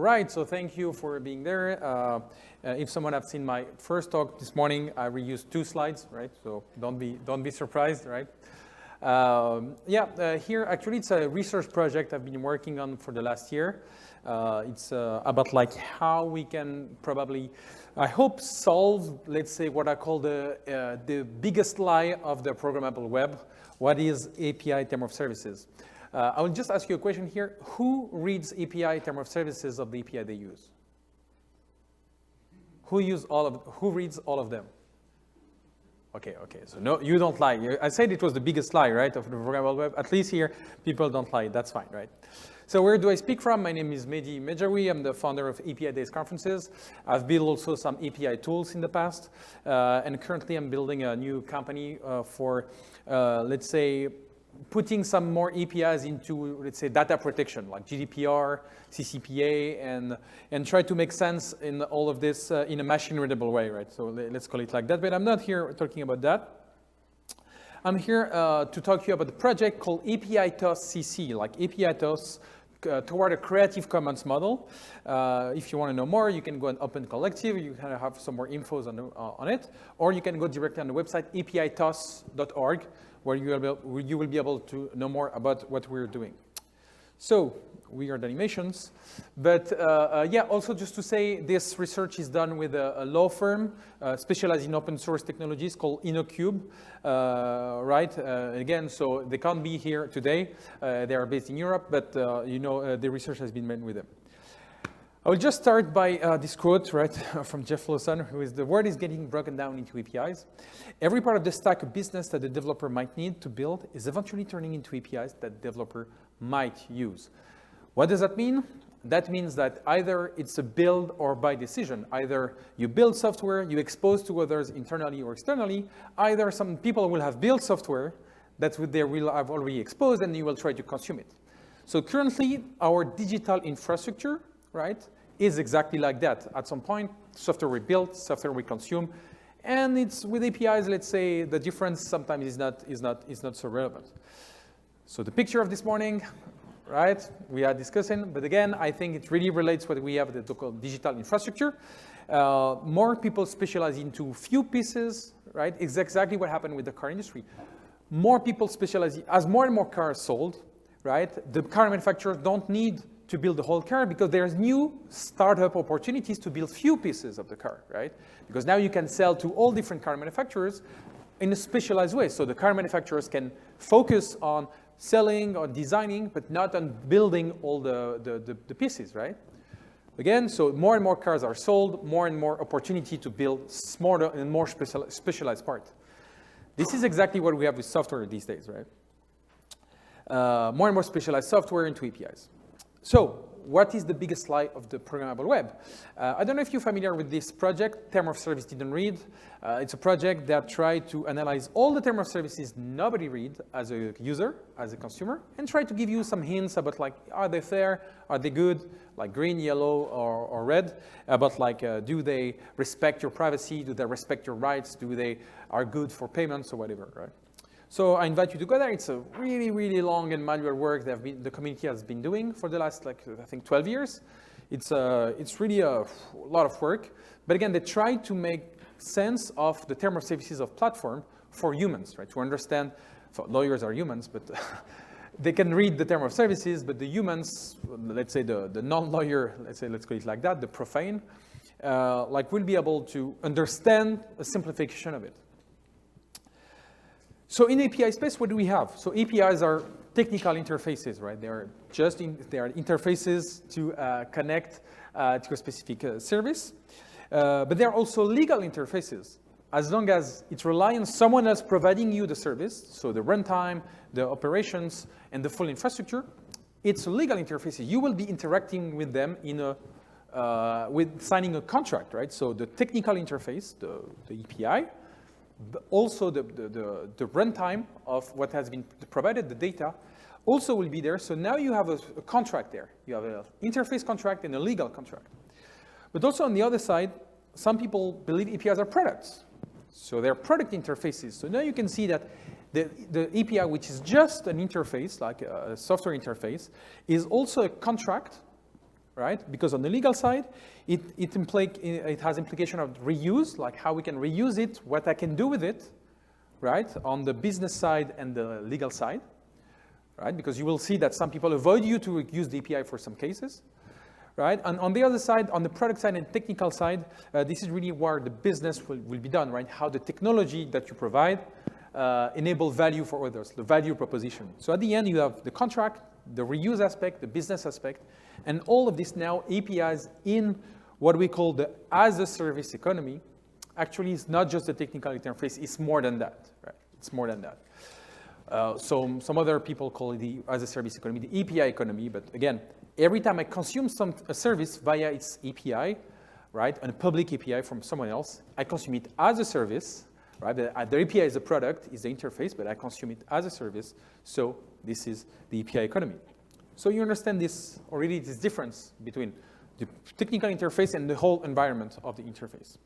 Right, so thank you for being there. If someone have seen my first talk this morning, I reused 2 slides, right? So don't be surprised, right? Here actually it's a research project I've been working on for the last year. It's about like how we can probably, I hope, solve, let's say, what I call the biggest lie of the programmable web. What is API term of services? I will just ask you a question here. Who reads API term of services of the API they use? Who reads all of them? Okay, so no, you don't lie. I said it was the biggest lie, right, of the programmable web. At least here, people don't lie. That's fine, right? So where do I speak from? My name is Mehdi Medjaoui. I'm the founder of API Days Conferences. I've built also some API tools in the past. And currently, I'm building a new company for, let's say, putting some more APIs into, let's say, data protection, like GDPR, CCPA, and try to make sense in all of this in a machine-readable way, right? So let's call it like that. But I'm not here talking about that. I'm here to talk to you about the project called API ToS CC, like API ToS toward a Creative Commons model. If you want to know more, you can go on Open Collective. You kind of have some more infos on it. Or you can go directly on the website, apitos.org, where you will be able to know more about what we're doing. So we are the animations. But also just to say, this research is done with a law firm specialized in open source technologies called InnoCube, right? Again, so they can't be here today. They are based in Europe, but the research has been made with them. I will just start by this quote, right, from Jeff Lawson, who is, the world is getting broken down into APIs. Every part of the stack of business that the developer might need to build is eventually turning into APIs that the developer might use. What does that mean? That means that either it's a build or buy decision. Either you build software, you expose to others internally or externally. Either some people will have built software that they will have already exposed and you will try to consume it. So currently, our digital infrastructure, right, is exactly like that. At some point, software we build, software we consume, and it's with APIs. Let's say the difference sometimes is not so relevant. So the picture of this morning, right? We are discussing, but again, I think it really relates what we have the called digital infrastructure. More people specialize into few pieces, right? It's exactly what happened with the car industry. More people specialize as more and more cars sold, right? The car manufacturers don't need to build the whole car because there's new startup opportunities to build few pieces of the car, right? Because now you can sell to all different car manufacturers in a specialized way. So the car manufacturers can focus on selling or designing, but not on building all the pieces, right? Again, so more and more cars are sold, more and more opportunity to build smaller and more specialized parts. This is exactly what we have with software these days, right? More and more specialized software into APIs. So what is the biggest lie of the programmable web? I don't know if you're familiar with this project, Term of Service Didn't Read. It's a project that tried to analyze all the term of services nobody read as a user, as a consumer, and try to give you some hints about like, are they fair? Are they good? Like green, yellow, or red? About like, do they respect your privacy? Do they respect your rights? Do they are good for payments or whatever, right? So I invite you to go there. It's a really, really long and manual work that the community has been doing for the last, like, I think 12 years. It's really a lot of work. But again, they try to make sense of the term of services of platform for humans, right? To understand, so lawyers are humans, but they can read the term of services, but the humans, let's say the non-lawyer, let's call it like that, the profane, will be able to understand a simplification of it. So in API space, what do we have? So APIs are technical interfaces, right? They are interfaces to connect to a specific service. But they are also legal interfaces. As long as it relies on someone else providing you the service, so the runtime, the operations, and the full infrastructure, it's a legal interface. You will be interacting with them in with signing a contract, right? So the technical interface, the API, but also the runtime of what has been provided, the data, also will be there. So now you have a contract there. You have an interface contract and a legal contract. But also on the other side, some people believe APIs are products. So they're product interfaces. So now you can see that the API, which is just an interface, like a software interface, is also a contract right? Because on the legal side, it has implication of reuse, like how we can reuse it, what I can do with it, right? On the business side and the legal side, right? Because you will see that some people avoid you to use the API for some cases, right? And on the other side, on the product side and technical side, this is really where the business will be done, right? How the technology that you provide enable value for others, the value proposition. So at the end, you have the contract, the reuse aspect, the business aspect, and all of this now APIs in what we call the as-a-service economy. Actually, it's not just the technical interface, it's more than that, right? It's more than that. So some other people call it the as-a-service economy, the API economy, but again, every time I consume a service via its API, right, and a public API from someone else, I consume it as a service, right? The API is a product, is the interface, but I consume it as a service, so this is the API economy. So you understand this already, this difference between the technical interface and the whole environment of the interface.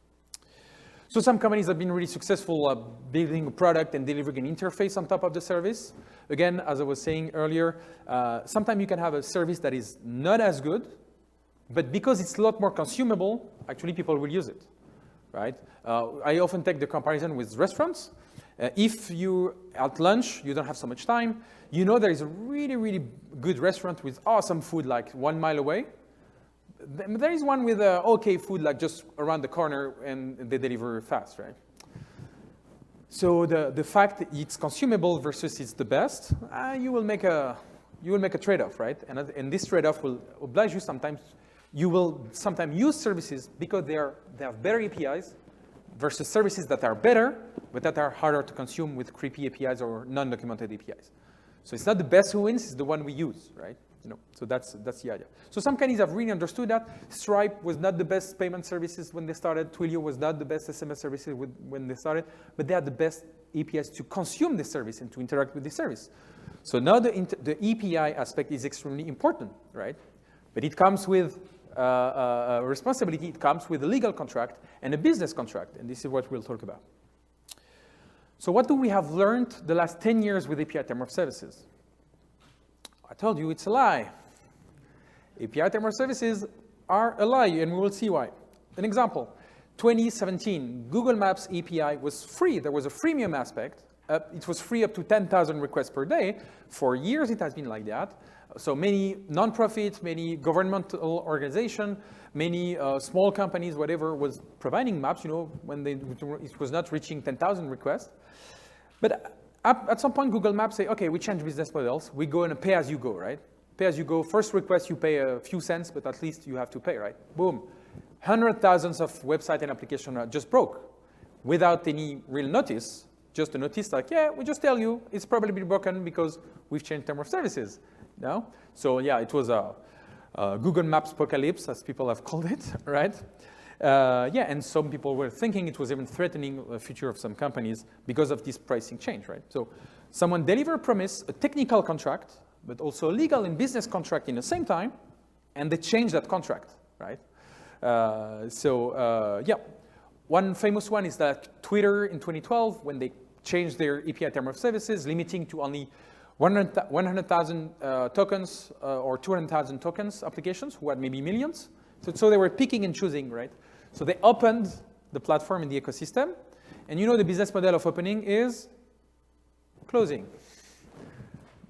So some companies have been really successful building a product and delivering an interface on top of the service. Again, as I was saying earlier, sometimes you can have a service that is not as good, but because it's a lot more consumable, actually people will use it, right? I often take the comparison with restaurants. If you, at lunch, you don't have so much time, you know there is a really, really good restaurant with awesome food like 1 mile away. There is one with okay food like just around the corner and they deliver fast, right? So the fact that it's consumable versus it's the best, you will make a trade-off, right? And this trade-off will oblige you sometimes. You will sometimes use services because they have better APIs versus services that are better but that are harder to consume with creepy APIs or non-documented APIs. So it's not the best who wins; it's the one we use, right? You know, so that's the idea. So some companies have really understood that. Stripe was not the best payment services when they started. Twilio was not the best SMS services when they started, but they are the best APIs to consume the service and to interact with the service. So now the API aspect is extremely important, right? But it comes with a responsibility. It comes with a legal contract and a business contract, and this is what we'll talk about. So what do we have learned the last 10 years with API term of services? I told you it's a lie. API term of services are a lie, and we will see why. An example, 2017, Google Maps API was free. There was a freemium aspect. It was free up to 10,000 requests per day. For years, it has been like that. So many nonprofits, many governmental organizations, many small companies, whatever, was providing maps, you know, when it was not reaching 10,000 requests. But at some point, Google Maps say, okay, we change business models. We go in a pay-as-you-go, right? Pay-as-you-go. First request, you pay a few cents, but at least you have to pay, right? Boom. Hundreds of thousands of websites and applications are just broke without any real notice. Just a notice like, yeah, we just tell you it's probably broken because we've changed term of services. No? So yeah, it was a Google Maps apocalypse, as people have called it, right? Yeah, and some people were thinking it was even threatening the future of some companies because of this pricing change, right? So someone delivered a promise, a technical contract, but also a legal and business contract in the same time, and they changed that contract, right? Yeah. One famous one is that Twitter in 2012, when they changed their API term of services, limiting to only 100,000 tokens or 200,000 tokens applications who had maybe millions. So they were picking and choosing, right? So they opened the platform in the ecosystem. And you know the business model of opening is closing.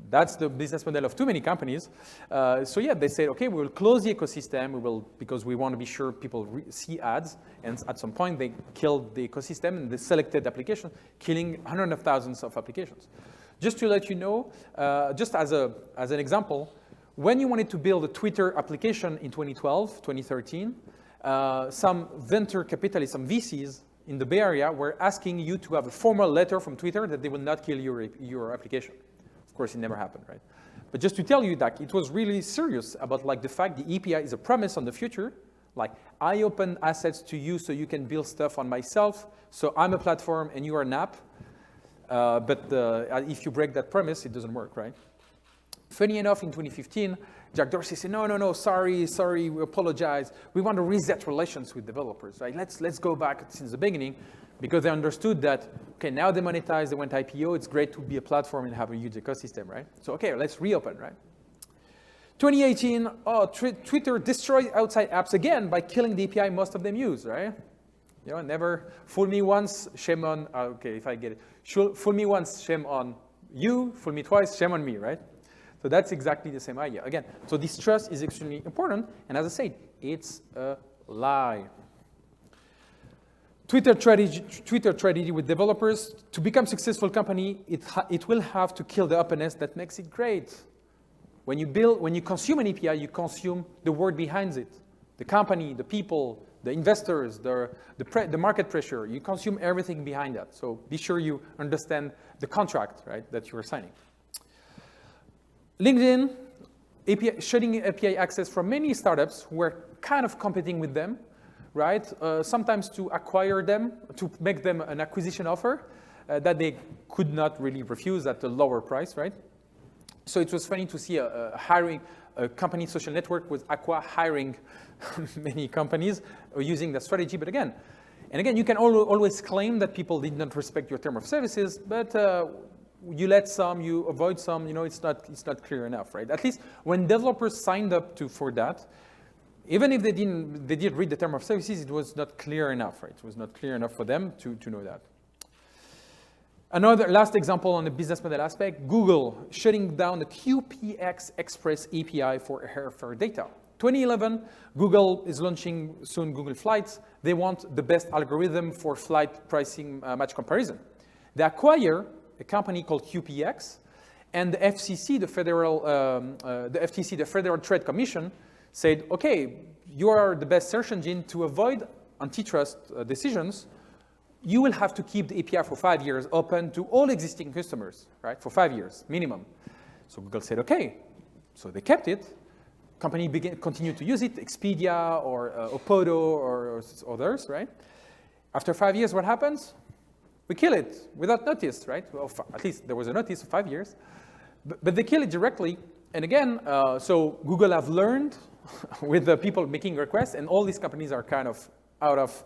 That's the business model of too many companies. So yeah, they said, okay, we will close the ecosystem. Because we want to be sure people see ads. And at some point, they killed the ecosystem and they selected applications, killing hundreds of thousands of applications. Just to let you know, just as an example, when you wanted to build a Twitter application in 2012, 2013, some venture capitalists, some VCs in the Bay Area were asking you to have a formal letter from Twitter that they will not kill your application. Of course, it never happened, right? But just to tell you that it was really serious about like the fact the API is a promise on the future. Like, I open assets to you so you can build stuff on myself. So I'm a platform and you are an app. But if you break that premise, it doesn't work, right? Funny enough, in 2015, Jack Dorsey said, no, sorry, we apologize. We want to reset relations with developers, right? Let's go back since the beginning, because they understood that, okay, now they monetize, they went IPO, it's great to be a platform and have a huge ecosystem, right? So, okay, let's reopen, right? 2018, Twitter destroyed outside apps again by killing the API most of them use, right? You know, never fool me once, shame on, okay, if I get it. Fool me once, shame on you, fool me twice, shame on me, right? So that's exactly the same idea. Again, so this trust is extremely important, and as I said, it's a lie. Twitter strategy with developers, to become a successful company, it will have to kill the openness that makes it great. When you consume an API, you consume the word behind it. The company, the people, the investors, the market pressure, you consume everything behind that. So be sure you understand the contract, right, that you are signing. LinkedIn, shutting API access from many startups who were kind of competing with them, right? Sometimes to acquire them, to make them an acquisition offer that they could not really refuse at a lower price, right? So it was funny to see a company social network with Aqua hiring many companies using that strategy. But again, you can always claim that people did not respect your term of services, but you let some, you avoid some, you know, it's not clear enough, right? At least when developers signed up for that, even if they did read the term of services, it was not clear enough, right? It was not clear enough for them to know that. Another last example on the business model aspect, Google shutting down the QPX Express API for airfare data. 2011, Google is launching soon Google Flights. They want the best algorithm for flight pricing match comparison. They acquire a company called QPX, and the FCC, the FTC, the Federal Trade Commission, said, okay, you are the best search engine. To avoid antitrust decisions, you will have to keep the API for 5 years open to all existing customers, right? For 5 years, minimum. So Google said, okay. So they kept it. Company continued to use it, Expedia or Opodo or others, right? After 5 years, what happens? We kill it without notice, right? Well, at least there was a notice of 5 years. But they kill it directly. And again, so Google have learned with the people making requests, and all these companies are kind of out of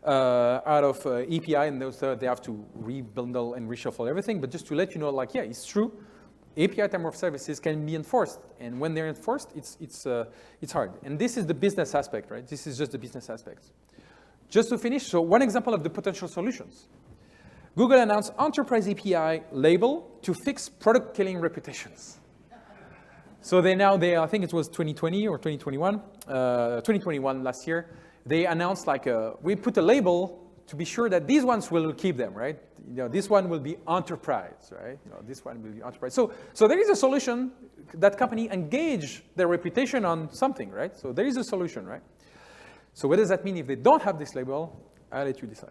API, and they have to rebundle and reshuffle everything. But just to let you know, like, yeah, it's true. API term of services can be enforced, and when they're enforced, it's hard. And this is the business aspect, right? This is just the business aspect. Just to finish, so one example of the potential solutions. Google announced Enterprise API label to fix product-killing reputations. So I think it was 2020 or 2021, 2021 last year, they announced we put a label to be sure that these ones will keep them, right? You know, this one will be enterprise, right? You know, this one will be enterprise. So there is a solution that company engage their reputation on something, right? So there is a solution, right? So what does that mean if they don't have this label? I'll let you decide.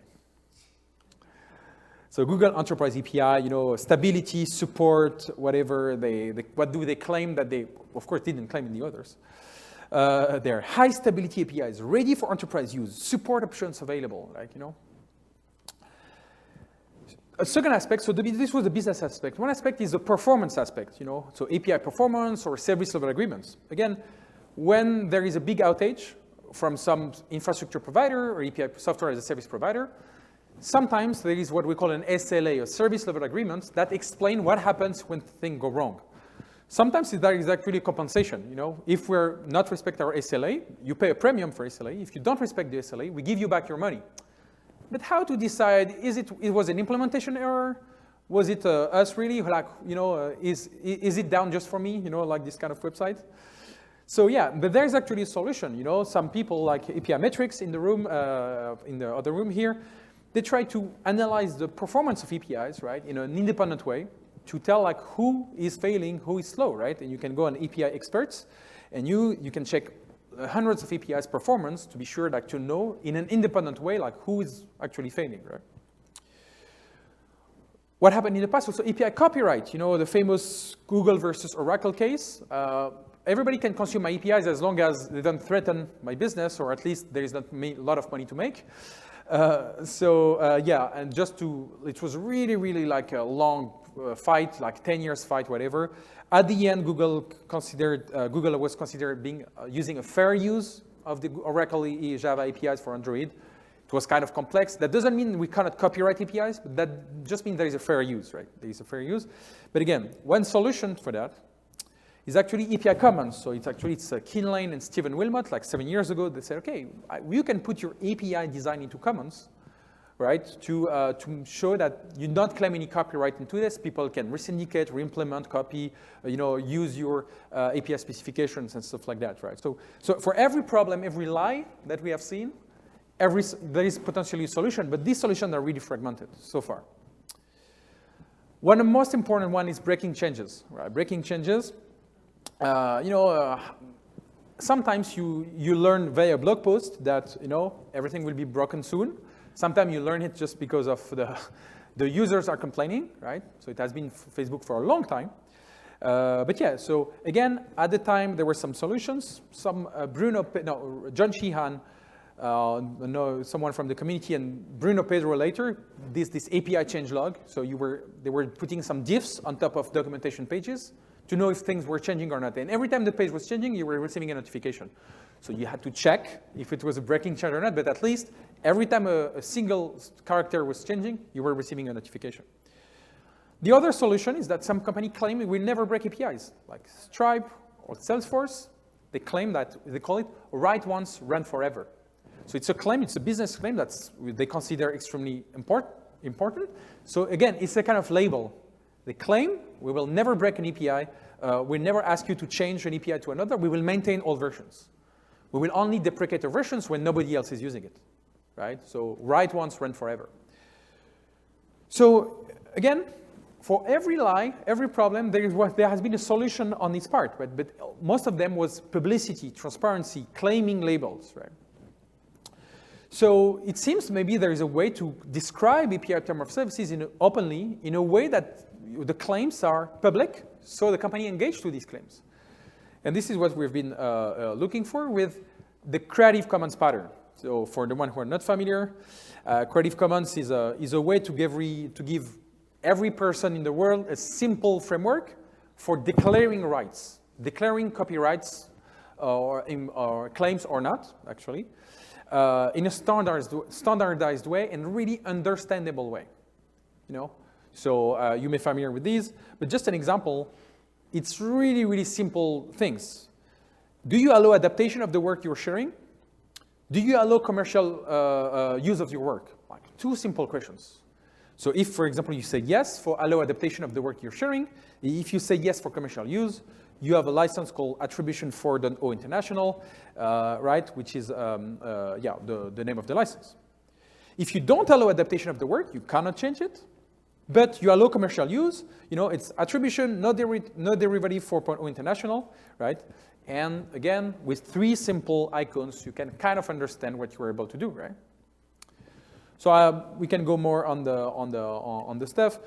So Google Enterprise API, you know, stability, support, whatever, what do they claim that they, of course, didn't claim in the others. They're high stability APIs, ready for enterprise use, support options available, like, you know. A second aspect, so this was the business aspect. One aspect is the performance aspect, you know, so API performance or service level agreements. Again, when there is a big outage from some infrastructure provider or API software as a service provider, sometimes there is what we call an SLA, a service level agreement, that explain what happens when things go wrong. Sometimes there is actually compensation. You know, if we're not respect our SLA, you pay a premium for SLA. If you don't respect the SLA, we give you back your money. But how to decide? It was an implementation error? Was it us really? Like, you know, is it down just for me? You know, like this kind of website. So yeah, but there's actually a solution. You know, some people like API Metrics in the room, in the other room here, they try to analyze the performance of APIs, right, in an independent way, to tell like who is failing, who is slow, right? And you can go on API experts, and you can check hundreds of APIs performance to be sure like to know in an independent way like who is actually failing, right? What happened in the past? Also API copyright, you know, the famous Google versus Oracle case. Everybody can consume my APIs as long as they don't threaten my business, or at least there is not a lot of money to make. Yeah, and it was really, really like a long fight, like 10 years fight, whatever. At the end, Google was considered using a fair use of the Oracle Java APIs for Android. It was kind of complex. That doesn't mean we cannot copyright APIs, but that just means there is a fair use, right? There is a fair use. But again, one solution for that is actually API Commons. So it's Kinlane and Stephen Wilmot, like 7 years ago, they said, okay, you can put your API design into Commons, right, to show that you don't claim any copyright into this. People can resyndicate, re-implement, copy, use your API specifications and stuff like that, right? So for every problem, every lie that we have seen, there is potentially a solution, but these solutions are really fragmented so far. One of the most important one is breaking changes, right? Breaking changes, sometimes you learn via blog post that, everything will be broken soon. Sometimes you learn it just because of the users are complaining, right? So it has been Facebook for a long time. But yeah, so again, at the time, there were some solutions. John Sheehan, someone from the community, and Bruno Pedro later, this API changelog. So they were putting some diffs on top of documentation pages to know if things were changing or not. And every time the page was changing, you were receiving a notification. So you had to check if it was a breaking change or not, but at least every time a single character was changing, you were receiving a notification. The other solution is that some company claim it will never break APIs, like Stripe or Salesforce. They claim that, they call it write once, run forever. So it's a claim, it's a business claim that they consider extremely important. So again, it's a kind of label. They claim we will never break an API, we'll never ask you to change an API to another, we will maintain all versions. We will only deprecate the versions when nobody else is using it, right? So write once, run forever. So again, for every lie, every problem, there has been a solution on its part, right? But most of them was publicity, transparency, claiming labels, right? So it seems maybe there is a way to describe API term of services openly in a way that the claims are public, so the company engaged to these claims. And this is what we've been looking for with the Creative Commons pattern. So for the one who are not familiar, Creative Commons is a way to give every person in the world a simple framework for declaring rights, declaring copyrights or claims or not, actually, in a standardized way and really understandable way. So you may be familiar with these, but just an example, it's really, really simple things. Do you allow adaptation of the work you're sharing? Do you allow commercial use of your work? Like 2 simple questions. So if, for example, you say yes for allow adaptation of the work you're sharing, if you say yes for commercial use, you have a license called Attribution 4.0 International, right, which is the name of the license. If you don't allow adaptation of the work, you cannot change it. But you allow commercial use, it's attribution, no derivative 4.0 international, right? And again, with 3 simple icons, you can kind of understand what you're able to do, right? So we can go more on the stuff.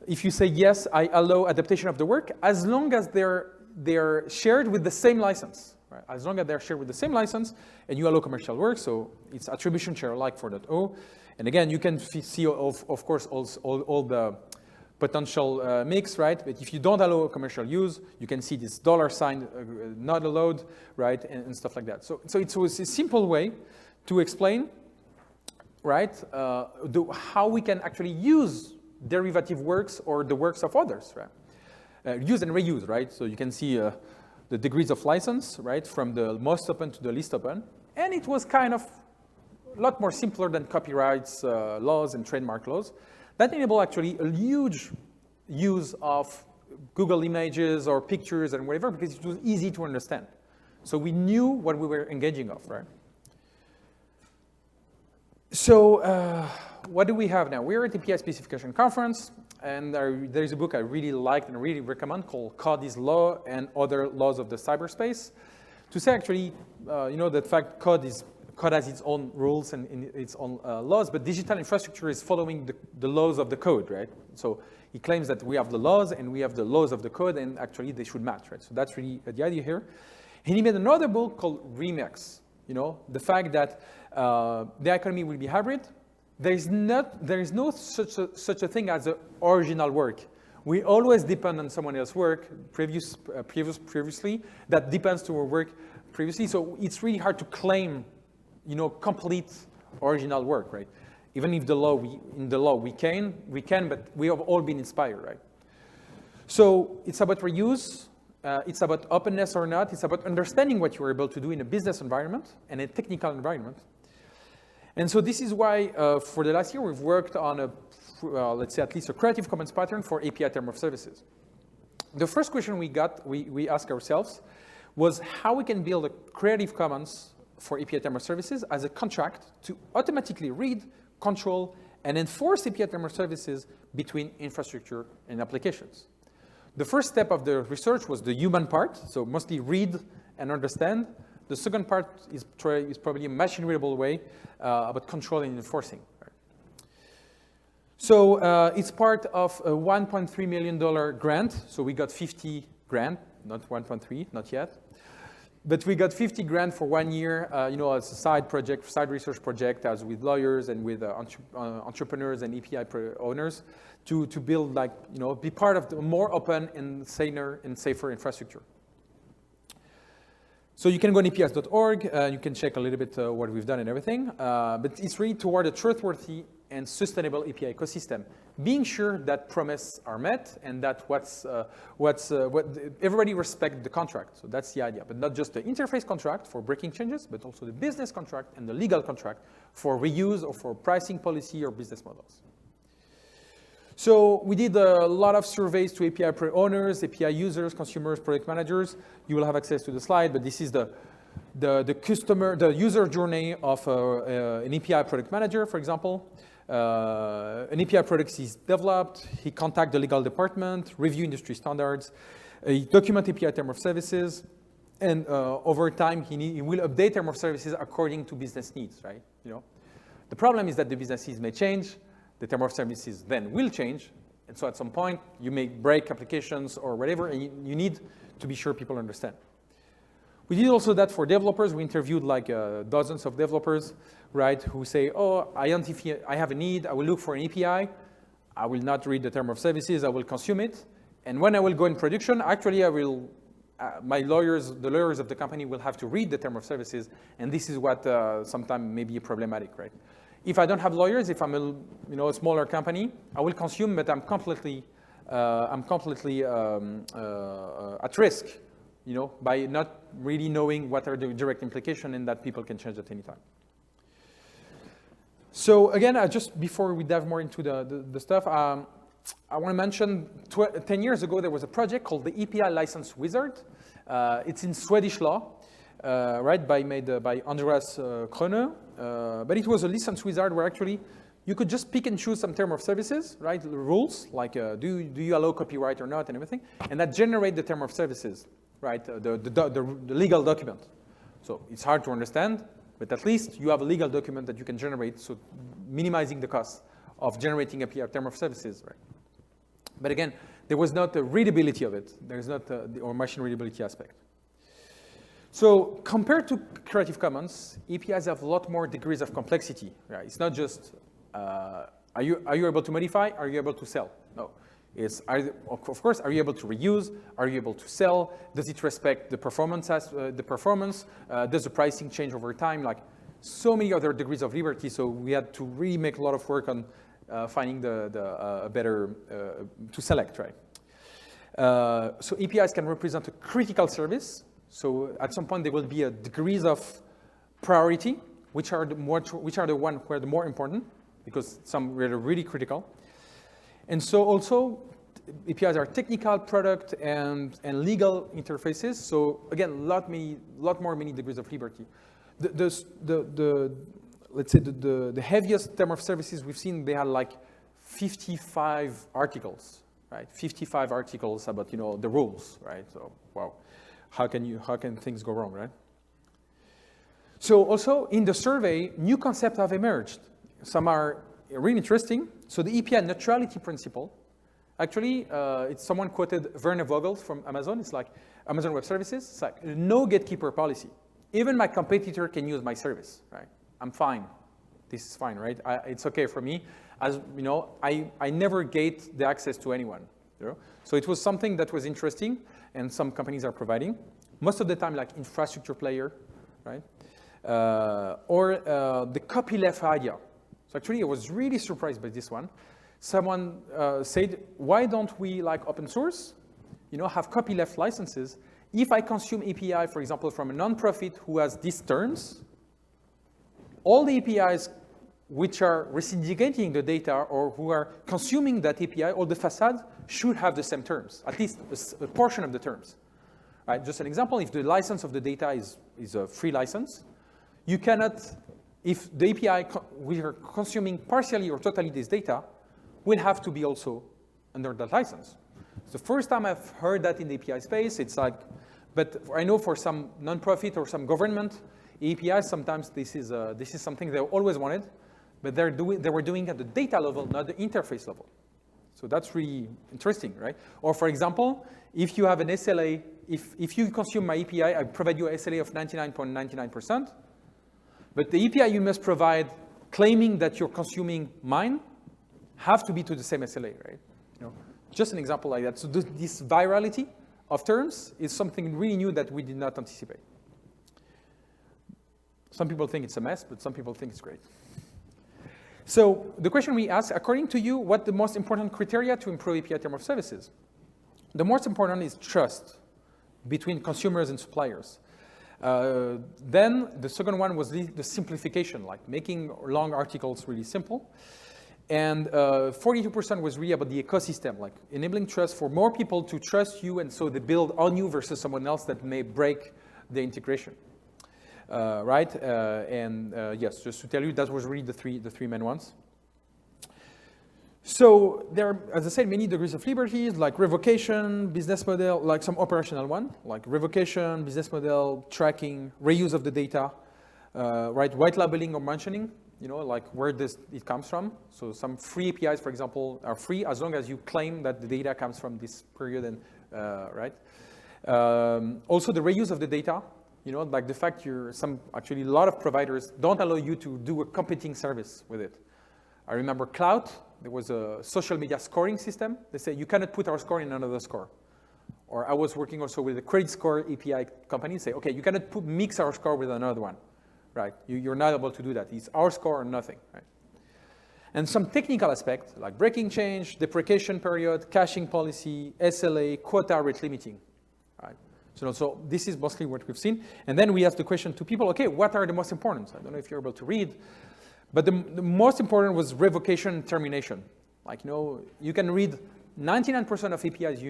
If you say yes, I allow adaptation of the work, as long as they're shared with the same license, right? As long as they're shared with the same license, and you allow commercial work, so it's attribution share alike 4.0. And again, you can see, of course, all the potential mix, right? But if you don't allow commercial use, you can see this $sign not allowed, right, and stuff like that. So it was a simple way to explain, right, how we can actually use derivative works or the works of others, right? Use and reuse, right? So you can see the degrees of license, right, from the most open to the least open. And it was kind of a lot more simpler than copyrights laws and trademark laws. That enabled actually a huge use of Google images or pictures and whatever because it was easy to understand. So we knew what we were engaging of, right? So what do we have now? We're at the API Specification Conference, and there is a book I really liked and really recommend called Code is Law and Other Laws of the Cyberspace. To say actually, the fact code has its own rules and its own laws, but digital infrastructure is following the laws of the code, right? So he claims that we have the laws and we have the laws of the code, and actually they should match, right? So that's really the idea here. And he made another book called Remix, the fact that the economy will be hybrid. There is no such a thing as an original work. We always depend on someone else's work previously that depends to our work previously. So it's really hard to claim complete original work, right? Even if in the law we can, but we have all been inspired, right? So it's about reuse, it's about openness or not. It's about understanding what you're able to do in a business environment and a technical environment. And so this is why, for the last year, we've worked on a, let's say, at least a Creative Commons pattern for API term of services. The first question we asked ourselves was how we can build a Creative Commons for API term of services as a contract to automatically read, control, and enforce API term of services between infrastructure and applications. The first step of the research was the human part, so mostly read and understand. The second part is probably a machine-readable way about controlling and enforcing. So it's part of a $1.3 million grant. So we got 50 grand, not 1.3, not yet. But we got 50 grand for 1 year, as a side project, side research project, as with lawyers and with entrepreneurs and API owners, to build, be part of the more open and safer infrastructure. So you can go on APIs.org, you can check a little bit what we've done and everything, but it's really toward a trustworthy and sustainable API ecosystem, being sure that promises are met and that everybody respects the contract. So that's the idea, but not just the interface contract for breaking changes, but also the business contract and the legal contract for reuse or for pricing policy or business models. So we did a lot of surveys to API owners, API users, consumers, product managers. You will have access to the slide, but this is the user journey of an API product manager, for example. An API product is developed, he contacts the legal department, review industry standards, he documents API term of services, and over time he will update term of services according to business needs, right? The problem is that the business needs may change, the term of services then will change, and so at some point you may break applications or whatever, and you need to be sure people understand. We did also that for developers. We interviewed dozens of developers, right, who say, oh, I have a need, I will look for an API, I will not read the term of services, I will consume it, and when I will go in production, actually I will, the lawyers of the company will have to read the term of services, and this is what sometimes may be problematic, right? If I don't have lawyers, if I'm a smaller company, I will consume, but I'm completely at risk, by not really knowing what are the direct implications and that people can change at any time. So again, just before we dive more into the stuff, I want to mention 10 years ago, there was a project called the API License Wizard. It's in Swedish law, right, made by Andreas Krone. But it was a license wizard where actually you could just pick and choose some term of services, right, the rules, like do you allow copyright or not and everything, and that generate the term of services, right, the legal document. So it's hard to understand, but at least you have a legal document that you can generate, so minimizing the cost of generating a term of services, right? But again, there was not the readability of it. There's not or machine readability aspect. So compared to Creative Commons, APIs have a lot more degrees of complexity. Right? It's not just, are you able to modify? Are you able to sell? No. It's, of course, are you able to reuse? Are you able to sell? Does it respect the performance? Does the pricing change over time? Like so many other degrees of liberty. So we had to really make a lot of work on finding a better to select, right? So APIs can represent a critical service. So at some point there will be a degrees of priority, which are the ones who are the more important, because some are really critical. And so also APIs are technical, product, and legal interfaces. So again, lot more degrees of liberty. Let's say the heaviest term of services we've seen, they had like 55 articles, right? 55 articles about the rules, right? So wow. How can things go wrong, right? So also in the survey, new concepts have emerged. Some are really interesting. So the API neutrality principle, actually, it's someone quoted Werner Vogel from Amazon. It's like Amazon Web Services. It's like no gatekeeper policy. Even my competitor can use my service, right? I'm fine. This is fine, right? It's okay for me. As you know, I never gate the access to anyone. So it was something that was interesting, and some companies are providing. Most of the time, like infrastructure player, right? Or the copyleft idea. So actually, I was really surprised by this one. Someone said, why don't we like open source? have copyleft licenses. If I consume API, for example, from a nonprofit who has these terms, all the APIs which are resignificating the data or who are consuming that API, all the facades should have the same terms, at least a portion of the terms. Right? Just an example, if the license of the data is a free license, you cannot, if the API we are consuming partially or totally this data, will have to be also under that license. It's the first time I've heard that in the API space. It's like, but I know for some nonprofit or some government APIs, sometimes this is something they always wanted, but they were doing at the data level, not the interface level. So that's really interesting, right? Or for example, if you have an SLA, if you consume my API, I provide you an SLA of 99.99%, but the API you must provide claiming that you're consuming mine have to be to the same SLA, right? Just an example like that. So this virality of terms is something really new that we did not anticipate. Some people think it's a mess, but some people think it's great. So the question we ask, according to you, what the most important criteria to improve API term of services? The most important is trust between consumers and suppliers. Then the second one was the simplification, like making long articles really simple. And 42% was really about the ecosystem, like enabling trust for more people to trust you, and so they build on you versus someone else that may break the integration. Right? Yes, just to tell you, that was really the three main ones. So there are, as I said, many degrees of liberties, like revocation, business model, like some operational one, like revocation, business model, tracking, reuse of the data, right? White labeling or mentioning, like where it comes from. So some free APIs, for example, are free as long as you claim that the data comes from this period, and right? Also the reuse of the data. Like the fact actually a lot of providers don't allow you to do a competing service with it. I remember Cloud, there was a social media scoring system. They say you cannot put our score in another score. Or I was working also with a credit score API company, say, okay, you cannot mix our score with another one, right? You're not able to do that. It's our score or nothing, right? And some technical aspects, like breaking change, deprecation period, caching policy, SLA, quota rate limiting, right? So this is mostly what we've seen. And then we asked the question to people, okay, what are the most important? I don't know if you're able to read, but the most important was revocation and termination. Like, you can read 99% of APIs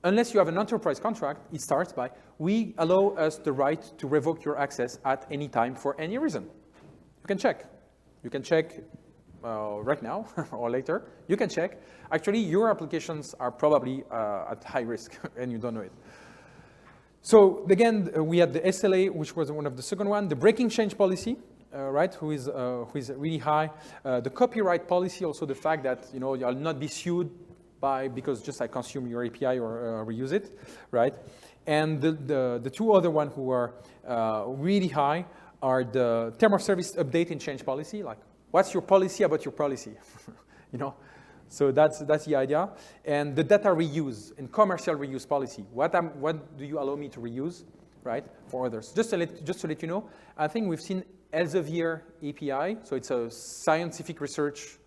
unless you have an enterprise contract, it starts by, we allow us the right to revoke your access at any time for any reason. You can check. You can check right now or later. You can check. Actually, your applications are probably at high risk and you don't know it. So again, we had the SLA, which was one of the second one, the breaking change policy, right, who is really high. The copyright policy, also the fact that you'll not be sued because just I consume your API or reuse it, right? And the two other ones who are really high are the term of service update and change policy, like what's your policy about your policy, So that's the idea. And the data reuse and commercial reuse policy. What do you allow me to reuse, right, for others? Just to let you know, I think we've seen Elsevier API. So it's a scientific research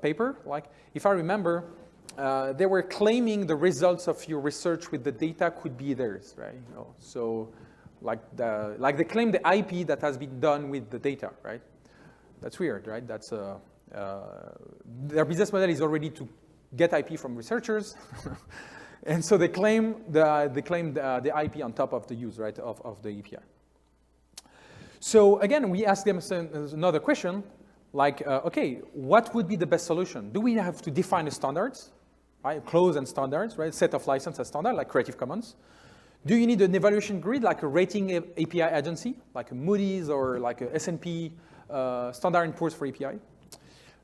paper. Like, if I remember, they were claiming the results of your research with the data could be theirs, right? So like they claim the IP that has been done with the data, right? That's weird, right? That's their business model is already to get IP from researchers, and so they claim the IP on top of the use, right, of the API. So again, we asked them another question, like, okay, what would be the best solution? Do we have to define the standards, right? Clause and standards, right? Set of license as standard, like Creative Commons. Do you need an evaluation grid, like a rating API agency, like a Moody's or like a S&P Standard & Poor's for API?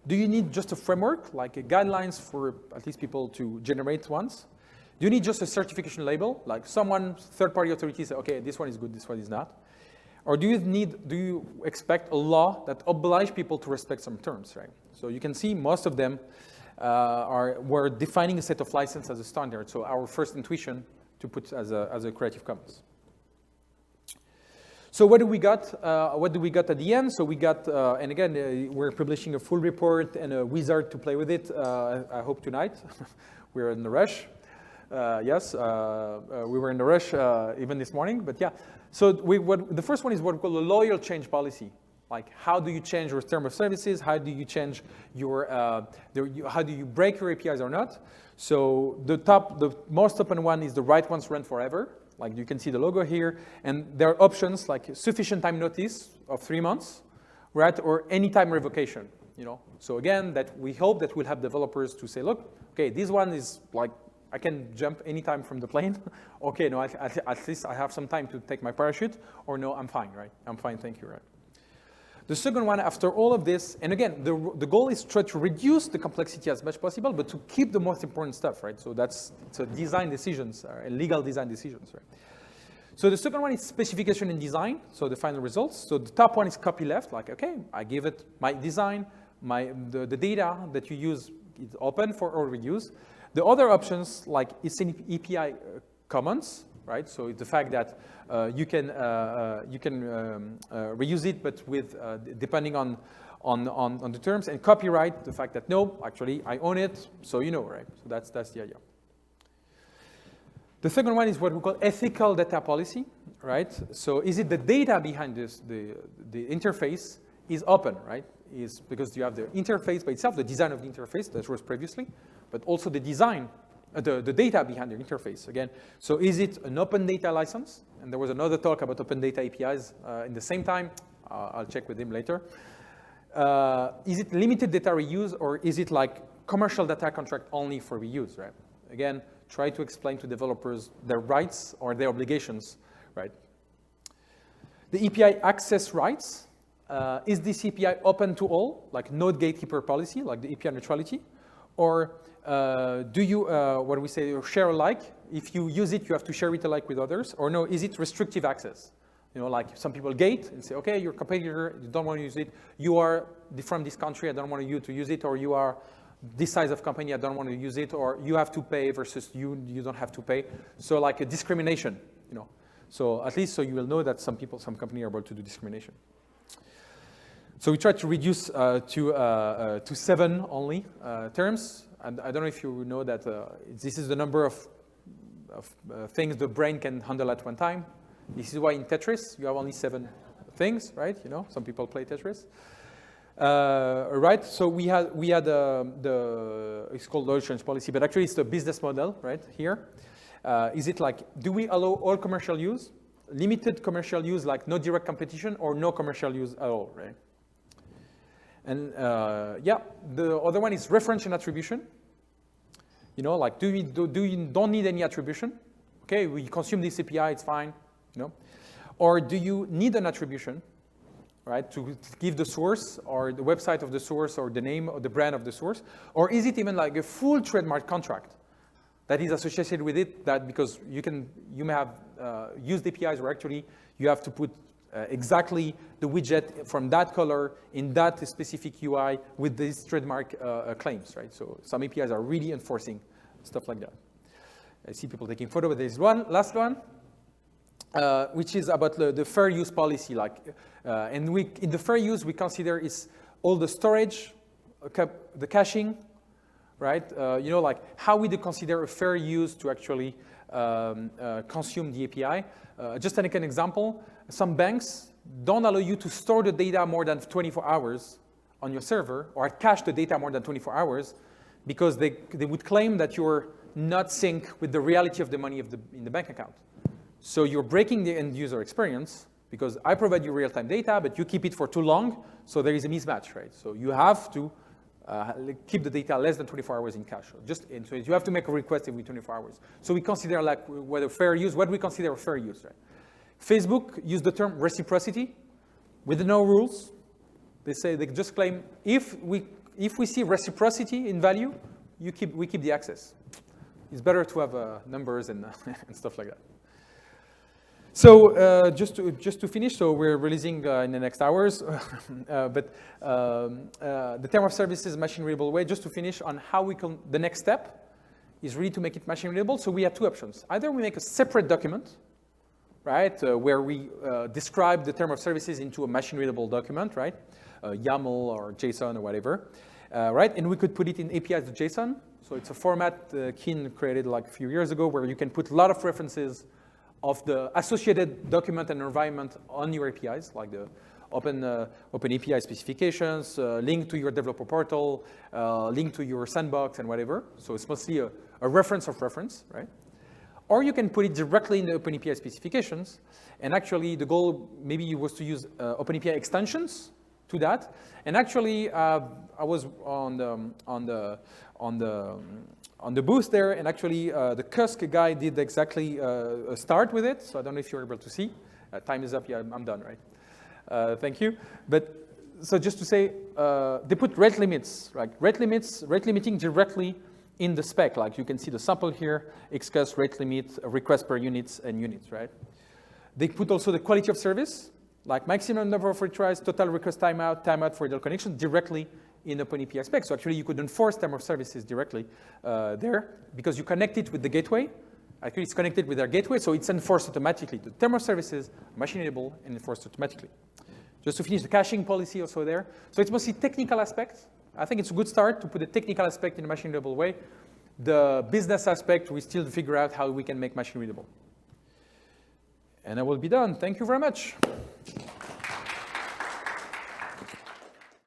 Do you need just a framework, like guidelines for at least people to generate ones? Do you need just a certification label, like third-party authority say, okay, this one is good, this one is not? Or do you expect a law that obliges people to respect some terms, right? So you can see most of them were defining a set of license as a standard. So our first intuition to put as a Creative Commons. So what do we got? What do we got at the end? So we got, and again, we're publishing a full report and a wizard to play with it, I hope tonight. We're in a rush. Yes, we were in a rush even this morning, but yeah. So the first one is what we call a loyal change policy. Like, how do you change your term of services? How do you change your, how do you break your APIs or not? So the most open one is the write once, run forever. Like, you can see the logo here. And there are options like sufficient time notice of 3 months, right? Or anytime revocation, you know? So again, that we hope that we'll have developers to say, look, okay, this one is like, I can jump anytime from the plane. Okay, no, at least I have some time to take my parachute. Or no, I'm fine, right? I'm fine, thank you, right? The second one, after all of this, and again, the goal is to try to reduce the complexity as much as possible, but to keep the most important stuff, right? So that's design decisions, legal design decisions, right? So the second one is specification and design, so the final results. So the top one is copyleft, like, okay, I give it my design, the data that you use is open for all reuse. The other options, like it's an API commons, right? So it's the fact that you can reuse it, but with depending on the terms, and copyright, the fact that no, actually I own it, so you know, right? So that's the idea. The second one is what we call ethical data policy, right? So is it the data behind this, the interface is open, right? Is because you have the interface by itself, the design of the interface that was previously, but also the design, the data behind the interface, again. So is it an open data license? And there was another talk about open data APIs in the same time. I'll check with him later. Is it limited data reuse, or is it like commercial data contract only for reuse, right? Again, try to explain to developers their rights or their obligations, right? The API access rights. Is this API open to all, like no gatekeeper policy, like the API neutrality? Or do you, what do we say, share alike? If you use it, you have to share it alike with others? Or no, is it restrictive access? You know, like some people gate and say, okay, you're a competitor, you don't want to use it. You are from this country, I don't want you to use it. Or you are this size of company, I don't want to use it. Or you have to pay versus you don't have to pay. So like a discrimination, you know. So at least so you will know that some company are able to do discrimination. So we try to reduce to 7 only terms. And I don't know if you know that this is the number of things the brain can handle at one time. This is why in Tetris, you have only 7 things, right? You know, some people play Tetris. Right, so we had it's called loyal change policy, but actually it's the business model, right, here. Is it like, do we allow all commercial use, limited commercial use, like no direct competition, or no commercial use at all, right? And yeah, the other one is reference and attribution. You know, like, do you don't need any attribution? Okay, we consume this API, it's fine, you know. Or do you need an attribution, right, to give the source or the website of the source or the name or the brand of the source? Or is it even like a full trademark contract that is associated with it, that because you may have used APIs where actually you have to put exactly the widget from that color in that specific UI with these trademark claims, right? So some APIs are really enforcing stuff like that. I see people taking photos, but there's one, last one, which is about the fair use policy. Like, and in the fair use, we consider is all the storage, the caching, right? You know, like how we do consider a fair use to actually consume the API. Just to take an example, some banks don't allow you to store the data more than 24 hours on your server, or cache the data more than 24 hours, because they would claim that you're not sync with the reality of the money in the bank account. So you're breaking the end user experience, because I provide you real-time data, but you keep it for too long, so there is a mismatch, right? So you have to keep the data less than 24 hours in cache. And so you have to make a request every 24 hours. So we consider like whether fair use, what we consider fair use, right? Facebook used the term reciprocity with no rules. They say, they just claim, if we see reciprocity in value, we keep the access. It's better to have numbers and, and stuff like that. So just to finish, so we're releasing in the next hours, but the term of services machine readable way, just to finish on how we can, the next step is really to make it machine readable. So we have 2 options. Either we make a separate document, right, where we describe the term of services into a machine readable document, right, YAML or JSON or whatever, right, and we could put it in APIs.json, So it's a format Keen created like a few years ago where you can put a lot of references of the associated document and environment on your APIs, like the OpenAPI specifications, link to your developer portal, link to your sandbox and whatever. So it's mostly a reference of reference, right? Or you can put it directly in the OpenAPI specifications. And actually, the goal maybe was to use OpenAPI extensions to that. And actually, I was on the booth there, and actually, the Kusk guy did exactly start with it. So I don't know if you're able to see. Time is up. Yeah, I'm done, right? Thank you. But so just to say, they put rate limits, right? Rate limiting directly in the spec. Like you can see the sample here, XCUS, rate limit, request per units, and units, right? They put also the quality of service, like maximum number of retries, total request timeout for idle connection directly in OpenAPI spec. So actually, you could enforce term of services directly there because you connect it with the gateway. Actually, it's connected with our gateway, so it's enforced automatically. The term of services, machine-able, and enforced automatically. Just to finish, the caching policy also there. So it's mostly technical aspects. I think it's a good start to put the technical aspect in a machine-readable way. The business aspect, we still figure out how we can make machine-readable. And I will be done. Thank you very much.